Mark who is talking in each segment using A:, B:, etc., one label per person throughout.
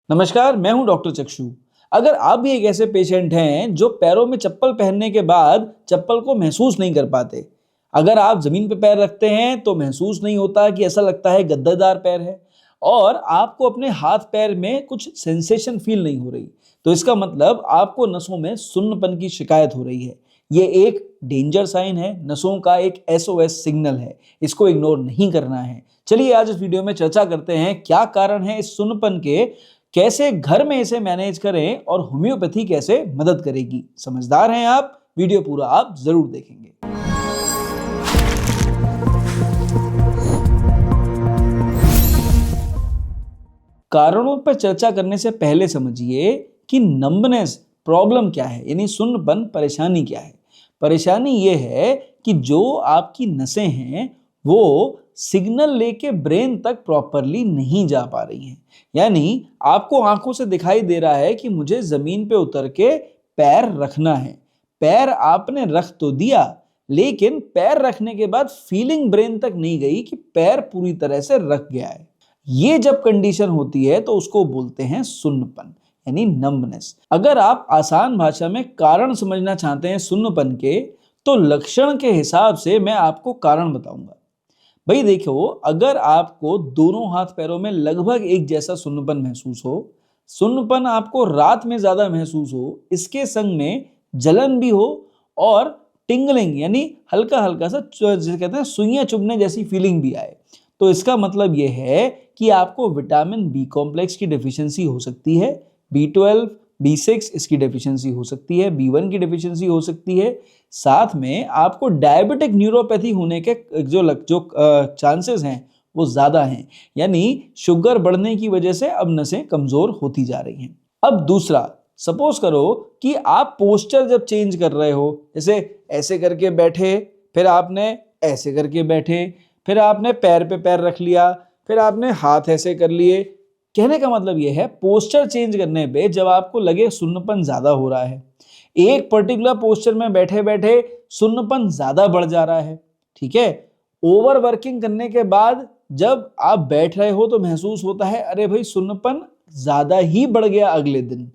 A: नमस्कार, मैं हूं डॉक्टर चक्षु। अगर आप भी एक ऐसे पेशेंट हैं जो पैरों में चप्पल पहनने के बाद चप्पल को महसूस नहीं कर पाते, अगर आप जमीन पर पैर रखते हैं तो महसूस नहीं होता कि ऐसा लगता है गद्देदार पैर है, और आपको अपने हाथ पैर में कुछ सेंसेशन फील नहीं हो रही, तो इसका मतलब आपको नसों में सुन्नपन की शिकायत हो रही है। ये एक डेंजर साइन है, नसों का एक SOS सिग्नल है, इसको इग्नोर नहीं करना है। चलिए आज इस वीडियो में चर्चा करते हैं क्या कारण है इस सुन्नपन के, कैसे घर में इसे मैनेज करें और होम्योपैथी कैसे मदद करेगी। समझदार हैं आप, वीडियो पूरा आप जरूर देखेंगे। कारणों पर चर्चा करने से पहले समझिए कि नंबनेस प्रॉब्लम क्या है, यानी सुन्नपन परेशानी क्या है। परेशानी ये है कि जो आपकी नसें हैं वो सिग्नल लेके ब्रेन तक प्रॉपरली नहीं जा पा रही हैं। यानी आपको आंखों से दिखाई दे रहा है कि मुझे जमीन पे उतर के पैर रखना है, पैर आपने रख तो दिया, लेकिन पैर रखने के बाद फीलिंग ब्रेन तक नहीं गई कि पैर पूरी तरह से रख गया है। ये जब कंडीशन होती है तो उसको बोलते हैं सुन्नपन, यानी नंबनेस। अगर आप आसान भाषा में कारण समझना चाहते हैं सुन्नपन के, तो लक्षण के हिसाब से मैं आपको कारण बताऊंगा। भाई देखो, अगर आपको दोनों हाथ पैरों में लगभग एक जैसा सुन्नपन महसूस हो, सुन्नपन आपको रात में ज्यादा महसूस हो, इसके संग में जलन भी हो और टिंगलिंग यानी हल्का हल्का सा जिसे कहते हैं सुइयां चुभने जैसी फीलिंग भी आए, तो इसका मतलब यह है कि आपको विटामिन बी कॉम्प्लेक्स की डेफिशिएंसी हो सकती है, B12, B6 इसकी डेफिशिएंसी हो सकती है, B1 की डेफिशिएंसी हो सकती है। साथ में आपको डायबिटिक न्यूरोपैथी होने के जो चांसेस हैं वो ज्यादा हैं, यानी शुगर बढ़ने की वजह से अब नसें कमजोर होती जा रही हैं। अब दूसरा, सपोज करो कि आप पोस्चर जब चेंज कर रहे हो, जैसे ऐसे करके बैठे, फिर आपने ऐसे करके बैठे, फिर आपने पैर पे पैर रख लिया, फिर आपने हाथ ऐसे कर लिए। कहने का मतलब यह है, पोस्चर चेंज करने पे जब आपको लगे सुन्नपन ज्यादा हो रहा है, एक पर्टिकुलर पोस्चर में बैठे बैठे सुन्नपन ज्यादा बढ़ जा रहा है, ठीक है, ओवर वर्किंग करने के बाद जब आप बैठ रहे हो तो महसूस होता है अरे भाई सुन्नपन ज्यादा ही बढ़ गया अगले दिन,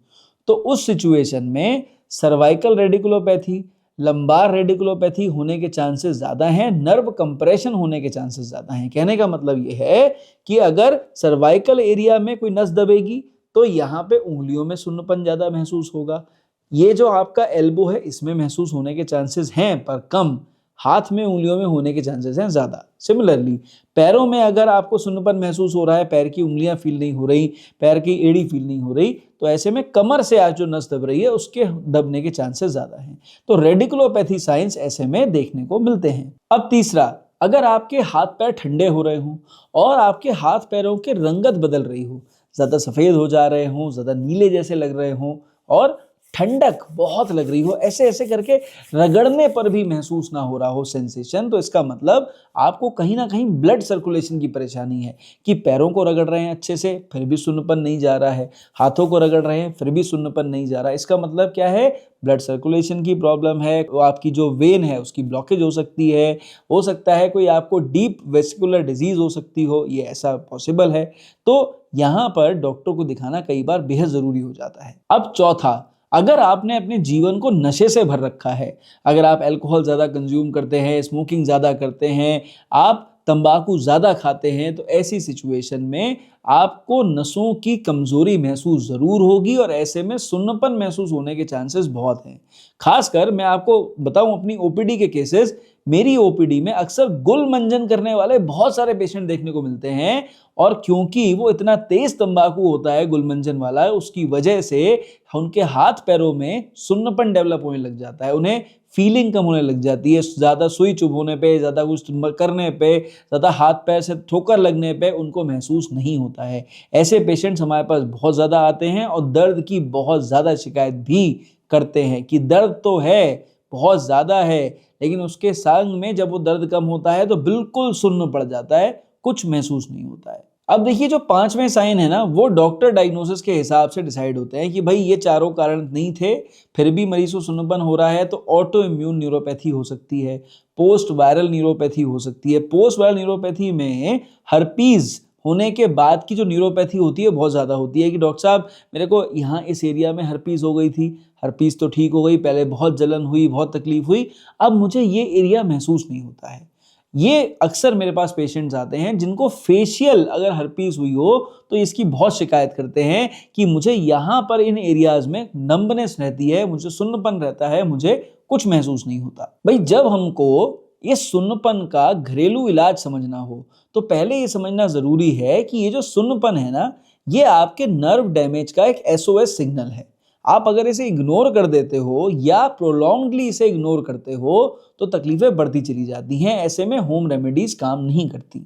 A: तो उस सिचुएशन में सर्वाइकल रेडिकुलोपैथी, लंबार रेडिकुलोपैथी होने के चांसेस ज्यादा हैं, नर्व कंप्रेशन होने के चांसेस ज्यादा हैं। कहने का मतलब यह है कि अगर सर्वाइकल एरिया में कोई नस दबेगी तो यहाँ पे उंगलियों में सुन्नपन ज्यादा महसूस होगा। ये जो आपका एल्बो है इसमें महसूस होने के चांसेस हैं पर कम, हाथ में उंगलियों में होने के चांसेस हैं ज्यादा। सिमिलरली पैरों में अगर आपको सुन्नपन महसूस हो रहा है, पैर की उंगलियां फील नहीं हो रही, पैर की एड़ी फील नहीं हो रही, तो ऐसे में कमर से आज जो नस दब रही है उसके दबने के चांसेस ज्यादा हैं। तो रेडिकुलोपैथी साइंस ऐसे में देखने को मिलते हैं। अब तीसरा, अगर आपके हाथ पैर ठंडे हो रहे हों और आपके हाथ पैरों की रंगत बदल रही हो, ज्यादा सफेद हो जा रहे हों, ज्यादा नीले जैसे लग रहे हों और ठंडक बहुत लग रही हो, ऐसे ऐसे करके रगड़ने पर भी महसूस ना हो रहा हो सेंसेशन, तो इसका मतलब आपको कहीं ना कहीं ब्लड सर्कुलेशन की परेशानी है कि पैरों को रगड़ रहे हैं अच्छे से फिर भी सुन्नपन नहीं जा रहा है, हाथों को रगड़ रहे हैं फिर भी सुन्नपन नहीं जा रहा है। इसका मतलब क्या है, ब्लड सर्कुलेशन की प्रॉब्लम है, वो आपकी जो वेन है उसकी ब्लॉकेज हो सकती है, हो सकता है कोई आपको डीप वेस्कुलर डिजीज हो सकती हो, ये ऐसा पॉसिबल है। तो यहाँ पर डॉक्टर को दिखाना कई बार बेहद जरूरी हो जाता है। अब चौथा, अगर आपने अपने जीवन को नशे से भर रखा है, अगर आप अल्कोहल ज़्यादा कंज्यूम करते हैं, स्मोकिंग ज़्यादा करते हैं, आप तंबाकू ज़्यादा खाते हैं, तो ऐसी सिचुएशन में आपको नसों की कमजोरी महसूस ज़रूर होगी और ऐसे में सुन्नपन महसूस होने के चांसेस बहुत हैं। खासकर मैं आपको बताऊं अपनी OPD के केसेस, मेरी OPD में अक्सर गुलमंजन करने वाले बहुत सारे पेशेंट देखने को मिलते हैं, और क्योंकि वो इतना तेज तंबाकू होता है गुलमंजन वाला, उसकी वजह से उनके हाथ पैरों में सुन्नपन डेवलप होने लग जाता है, उन्हें फीलिंग कम होने लग जाती है, ज़्यादा सुई चुभ होने पे, ज़्यादा कुछ करने पे, ज़्यादा हाथ पैर से ठोकर लगने पे उनको महसूस नहीं होता है। ऐसे पेशेंट्स हमारे पास बहुत ज़्यादा आते हैं और दर्द की बहुत ज़्यादा शिकायत भी करते हैं कि दर्द तो है, बहुत ज़्यादा है, लेकिन उसके संग में जब वो दर्द कम होता है तो बिल्कुल सुन्न पड़ जाता है, कुछ महसूस नहीं होता है। अब देखिए, जो पांचवें साइन है ना, वो डॉक्टर डायग्नोसिस के हिसाब से डिसाइड होते हैं कि भाई ये चारों कारण नहीं थे फिर भी मरीज को सुन्नपन हो रहा है, तो ऑटो इम्यून न्यूरोपैथी हो सकती है, पोस्ट वायरल न्यूरोपैथी हो सकती है। पोस्ट वायरल न्यूरोपैथी में हर्पीज होने के बाद की जो न्यूरोपैथी होती है बहुत ज़्यादा होती है कि डॉक्टर साहब मेरे को यहाँ इस एरिया में हर्पीस हो गई थी, हर्पीस तो ठीक हो गई, पहले बहुत जलन हुई, बहुत तकलीफ हुई, अब मुझे ये एरिया महसूस नहीं होता है। ये अक्सर मेरे पास पेशेंट्स आते हैं जिनको फेशियल अगर हर्पीस हुई हो तो इसकी बहुत शिकायत करते हैं कि मुझे यहाँ पर इन एरियाज में नंबनेस रहती है, मुझे सुन्नपन रहता है, मुझे कुछ महसूस नहीं होता। भाई जब हमको ये सुन्नपन का घरेलू इलाज समझना हो तो पहले ये समझना जरूरी है कि ये जो सुन्नपन है ना, ये आपके नर्व डैमेज का एक एसओएस सिग्नल है। आप अगर इसे इग्नोर कर देते हो या प्रोलॉन्गली इसे इग्नोर करते हो तो तकलीफें बढ़ती चली जाती हैं। ऐसे में होम रेमेडीज काम नहीं करती।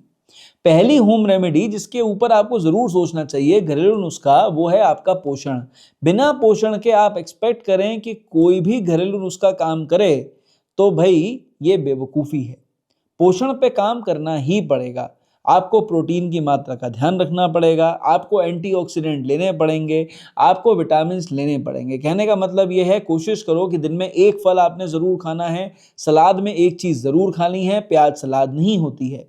A: पहली होम रेमेडी जिसके ऊपर आपको जरूर सोचना चाहिए, घरेलू नुस्खा, वो है आपका पोषण। बिना पोषण के आप एक्सपेक्ट करें कि कोई भी घरेलू नुस्खा काम करे तो भाई ये बेवकूफ़ी है। पोषण पे काम करना ही पड़ेगा। आपको प्रोटीन की मात्रा का ध्यान रखना पड़ेगा, आपको एंटीऑक्सीडेंट लेने पड़ेंगे, आपको विटामिन्स लेने पड़ेंगे। कहने का मतलब ये है कोशिश करो कि दिन में एक फल आपने ज़रूर खाना है, सलाद में एक चीज़ ज़रूर खानी है, प्याज सलाद नहीं होती है।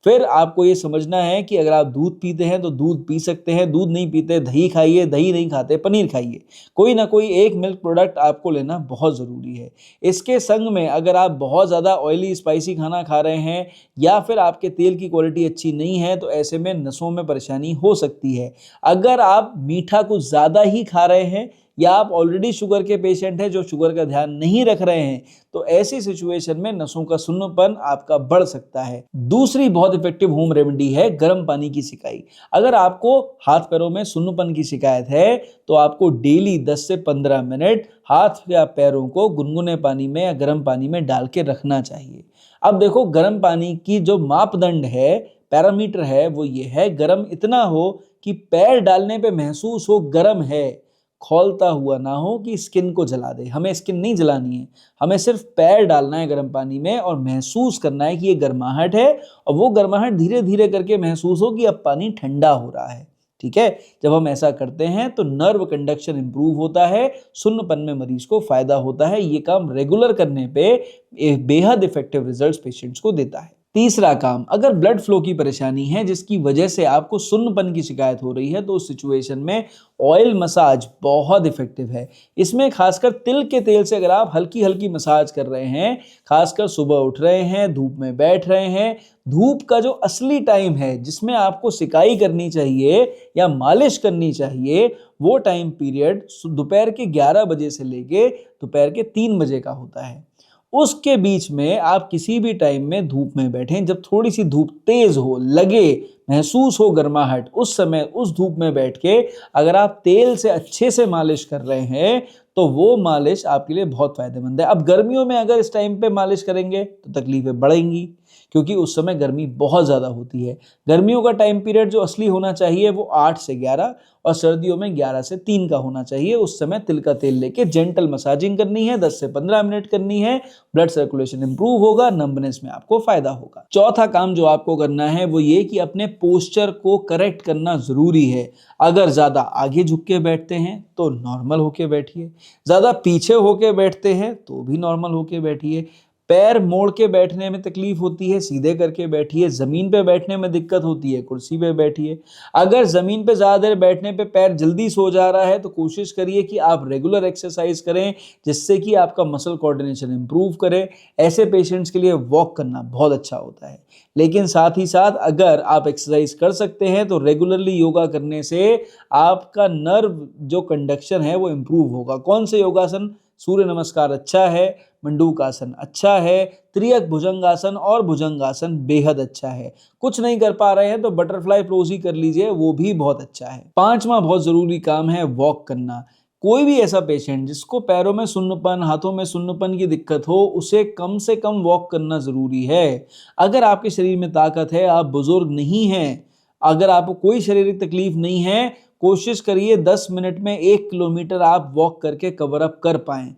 A: फिर आपको ये समझना है कि अगर आप दूध पीते हैं तो दूध पी सकते हैं, दूध नहीं पीते दही खाइए, दही नहीं खाते पनीर खाइए। कोई ना कोई एक मिल्क प्रोडक्ट आपको लेना बहुत ज़रूरी है। इसके संग में अगर आप बहुत ज़्यादा ऑयली स्पाइसी खाना खा रहे हैं या फिर आपके तेल की क्वालिटी अच्छी नहीं है तो ऐसे में नसों में परेशानी हो सकती है। अगर आप मीठा कुछ ज़्यादा ही खा रहे हैं या आप ऑलरेडी शुगर के पेशेंट हैं जो शुगर का ध्यान नहीं रख रहे हैं तो ऐसी सिचुएशन में नसों का सुन्नपन आपका बढ़ सकता है। दूसरी बहुत इफेक्टिव होम रेमेडी है गर्म पानी की सिकाई। अगर आपको हाथ पैरों में सुन्नपन की शिकायत है तो आपको डेली 10 से 15 मिनट हाथ या पैरों को गुनगुने पानी में या गर्म पानी में डाल के रखना चाहिए। अब देखो गर्म पानी की जो मापदंड है, पैरामीटर है, वो ये है गर्म इतना हो कि पैर डालने पे महसूस हो गर्म है, खौलता हुआ ना हो कि स्किन को जला दे। हमें स्किन नहीं जलानी है, हमें सिर्फ पैर डालना है गर्म पानी में और महसूस करना है कि ये गर्माहट है और वो गर्माहट धीरे धीरे करके महसूस हो कि अब पानी ठंडा हो रहा है। ठीक है, जब हम ऐसा करते हैं तो नर्व कंडक्शन इंप्रूव होता है, सुन्नपन में मरीज को फायदा होता है। ये काम रेगुलर करने पे बेहद इफेक्टिव रिजल्ट्स पेशेंट्स को देता है। तीसरा काम, अगर ब्लड फ्लो की परेशानी है जिसकी वजह से आपको सुन्नपन की शिकायत हो रही है तो उस सिचुएशन में ऑयल मसाज बहुत इफेक्टिव है। इसमें खासकर तिल के तेल से अगर आप हल्की हल्की मसाज कर रहे हैं, खासकर सुबह उठ रहे हैं, धूप में बैठ रहे हैं, धूप का जो असली टाइम है जिसमें आपको सिकाई करनी चाहिए या मालिश करनी चाहिए, वो टाइम पीरियड दोपहर के 11 बजे से लेके दोपहर के 3 बजे का होता है। उसके बीच में आप किसी भी टाइम में धूप में बैठें, जब थोड़ी सी धूप तेज हो, लगे, महसूस हो गर्माहट, उस समय उस धूप में बैठ के अगर आप तेल से अच्छे से मालिश कर रहे हैं तो वो मालिश आपके लिए बहुत फायदेमंद है। अब गर्मियों में अगर इस टाइम पे मालिश करेंगे तो तकलीफें बढ़ेंगी क्योंकि उस समय गर्मी बहुत ज़्यादा होती है। गर्मियों का टाइम पीरियड जो असली होना चाहिए वो 8 से 11 और सर्दियों में 11 से 3 का होना चाहिए। उस समय तिल का तेल लेके जेंटल मसाजिंग करनी है, 10 से 15 मिनट करनी है। ब्लड सर्कुलेशन इंप्रूव होगा, नंबनेस में आपको फायदा होगा। चौथा काम जो आपको करना है वो ये कि अपने पोस्चर को करेक्ट करना जरूरी है। अगर ज़्यादा आगे झुक के बैठते हैं तो नॉर्मल होके बैठिए, ज़्यादा पीछे होके बैठते हैं तो भी नॉर्मल होके बैठिए। पैर मोड़ के बैठने में तकलीफ होती है, सीधे करके बैठिए। ज़मीन पे बैठने में दिक्कत होती है, कुर्सी पे बैठिए। अगर ज़मीन पे ज़्यादा देर बैठने पे पैर जल्दी सो जा रहा है तो कोशिश करिए कि आप रेगुलर एक्सरसाइज करें जिससे कि आपका मसल कोऑर्डिनेशन इंप्रूव करे। ऐसे पेशेंट्स के लिए वॉक करना बहुत अच्छा होता है। लेकिन साथ ही साथ अगर आप एक्सरसाइज कर सकते हैं तो रेगुलरली योगा करने से आपका नर्व जो कंडक्शन है वो इंप्रूव होगा। कौन से योगासन? सूर्य नमस्कार अच्छा है, मंडूकासन अच्छा है, त्रियक भुजंगासन और भुजंगासन बेहद अच्छा है। कुछ नहीं कर पा रहे हैं तो बटरफ्लाई पोज ही कर लीजिए, वो भी बहुत अच्छा है। पांचवा बहुत जरूरी काम है वॉक करना। कोई भी ऐसा पेशेंट जिसको पैरों में सुन्नपन, हाथों में सुन्नपन की दिक्कत हो, उसे कम से कम वॉक करना जरूरी है। अगर आपके शरीर में ताकत है, आप बुजुर्ग नहीं हैं, अगर आपको कोई शारीरिक तकलीफ नहीं है, कोशिश करिए 10 मिनट में 1 किलोमीटर आप वॉक करके कवर अप कर पाएं।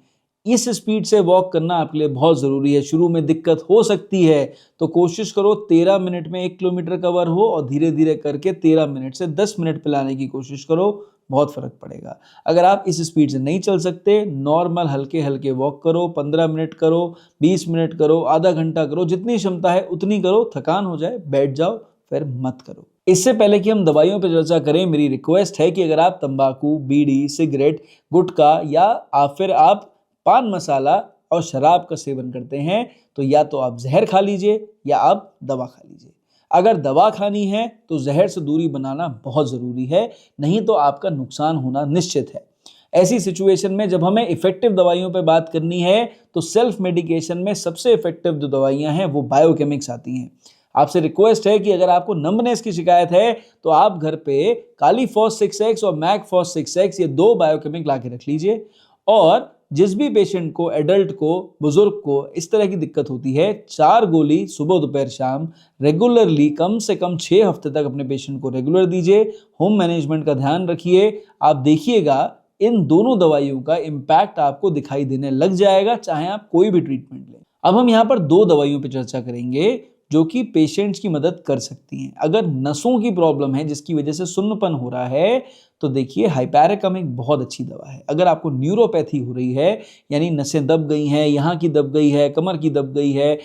A: इस स्पीड से वॉक करना आपके लिए बहुत ज़रूरी है। शुरू में दिक्कत हो सकती है तो कोशिश करो 13 मिनट में 1 किलोमीटर कवर हो और धीरे धीरे करके 13 मिनट से 10 मिनट पे लाने की कोशिश करो, बहुत फर्क पड़ेगा। अगर आप इस स्पीड से नहीं चल सकते, नॉर्मल हल्के हल्के वॉक करो, 15 मिनट करो, 20 मिनट करो, आधा घंटा करो, जितनी क्षमता है उतनी करो। थकान हो जाए बैठ जाओ, फिर मत करो। इससे पहले कि हम दवाइयों पर चर्चा करें, मेरी रिक्वेस्ट है कि अगर आप तंबाकू, बीड़ी, सिगरेट, गुटखा या फिर आप पान मसाला और शराब का सेवन करते हैं तो या तो आप जहर खा लीजिए या आप दवा खा लीजिए। अगर दवा खानी है तो जहर से दूरी बनाना बहुत ज़रूरी है, नहीं तो आपका नुकसान होना निश्चित है। ऐसी सिचुएशन में जब हमें इफेक्टिव दवाइयों पर बात करनी है तो सेल्फ मेडिकेशन में सबसे इफेक्टिव जो दवाइयाँ हैं वो बायोकेमिक्स आती हैं। आपसे रिक्वेस्ट है कि अगर आपको नंबनेस की शिकायत है तो आप घर पे कालीफॉस 6x और मैकफॉस 6x ये 2 बायोकेमिक ला के रख लीजिए। और जिस भी पेशेंट को, एडल्ट को, बुजुर्ग को इस तरह की दिक्कत होती है, 4 गोली सुबह दोपहर शाम रेगुलरली कम से कम 6 हफ्ते तक अपने पेशेंट को रेगुलर दीजिए। होम मैनेजमेंट का ध्यान रखिए। आप देखिएगा इन दोनों दवाइयों का इम्पैक्ट आपको दिखाई देने लग जाएगा, चाहे आप कोई भी ट्रीटमेंट लें। अब हम यहाँ पर 2 दवाइयों पर चर्चा करेंगे जो कि पेशेंट्स की मदद कर सकती हैं। अगर नसों की प्रॉब्लम है जिसकी वजह से सुन्नपन हो रहा है तो देखिए हाइपेरिकम एक बहुत अच्छी दवा है। अगर आपको न्यूरोपैथी हो रही है, यानी नसें दब गई हैं, यहाँ की दब गई है, कमर की दब गई है,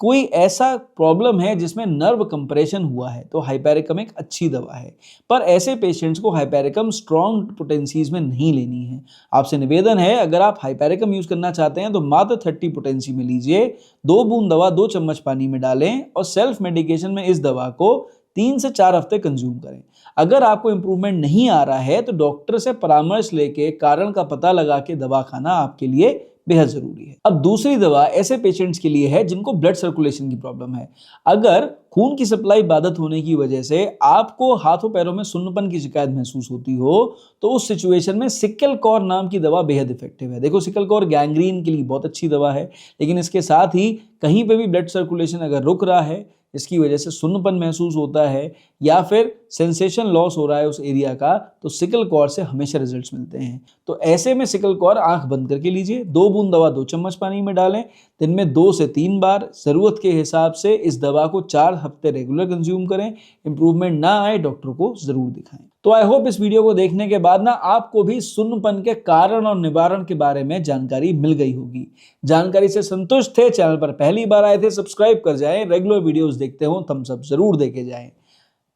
A: कोई ऐसा प्रॉब्लम है जिसमें नर्व कंप्रेशन हुआ है, तो हाइपेरिकम एक अच्छी दवा है। पर ऐसे पेशेंट्स को हाइपेरिकम स्ट्रॉन्ग पोटेंसीज में नहीं लेनी है। आपसे निवेदन है, अगर आप हाइपेरिकम यूज करना चाहते हैं तो मात्र 30 पोटेंसी में लीजिए। 2 बूंद दवा 2 चम्मच पानी में डालें और सेल्फ मेडिकेशन में इस दवा को 3 से 4 हफ्ते कंज्यूम करें। अगर आपको इंप्रूवमेंट नहीं आ रहा है तो डॉक्टर से परामर्श लेके कारण का पता लगा के दवा खाना आपके लिए बेहद जरूरी है। अब दूसरी दवा ऐसे पेशेंट्स के लिए है जिनको ब्लड सर्कुलेशन की प्रॉब्लम है। अगर खून की सप्लाई बाधित होने की वजह से आपको हाथों पैरों में सुन्नपन की शिकायत महसूस होती हो तो उस सिचुएशन में सिकल कौर नाम की दवा बेहद इफेक्टिव है। देखो, सिकल कौर गैंग्रीन के लिए बहुत अच्छी दवा है, लेकिन इसके साथ ही कहीं पे भी ब्लड सर्कुलेशन अगर रुक रहा है, इसकी वजह से सुन्नपन महसूस होता है या फिर सेंसेशन लॉस हो रहा है उस एरिया का, तो सिकल कौर से हमेशा रिजल्ट्स मिलते हैं। तो ऐसे में सिकल कौर आंख बंद करके लीजिए। 2 बूंद दवा 2 चम्मच पानी में डालें, दिन में 2 से 3 बार, जरूरत के हिसाब से इस दवा को 4 हफ्ते रेगुलर कंज्यूम करें। इंप्रूवमेंट ना आए डॉक्टर को जरूर दिखाएं। तो आई होप इस वीडियो को देखने के बाद ना आपको भी सुन्नपन के कारण और निवारण के बारे में जानकारी मिल गई होगी। जानकारी से संतुष्ट थे, चैनल पर पहली बार आए थे, सब्सक्राइब कर जाएं। रेगुलर वीडियोस देखते हो, थम्स अप जरूर देके जाएं।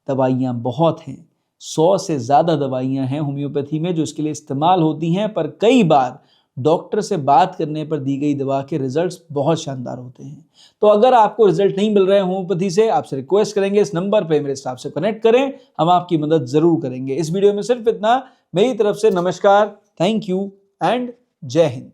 A: दवाइयाँ बहुत हैं, 100 से ज़्यादा दवाइयाँ हैं होम्योपैथी में जो इसके लिए इस्तेमाल होती हैं, पर कई बार डॉक्टर से बात करने पर दी गई दवा के रिजल्ट्स बहुत शानदार होते हैं। तो अगर आपको रिजल्ट नहीं मिल रहे हैं होम्योपैथी से, आपसे रिक्वेस्ट करेंगे इस नंबर पे मेरे स्टाफ से कनेक्ट करें, हम आपकी मदद जरूर करेंगे। इस वीडियो में सिर्फ इतना। मेरी तरफ से नमस्कार, थैंक यू एंड जय हिंद।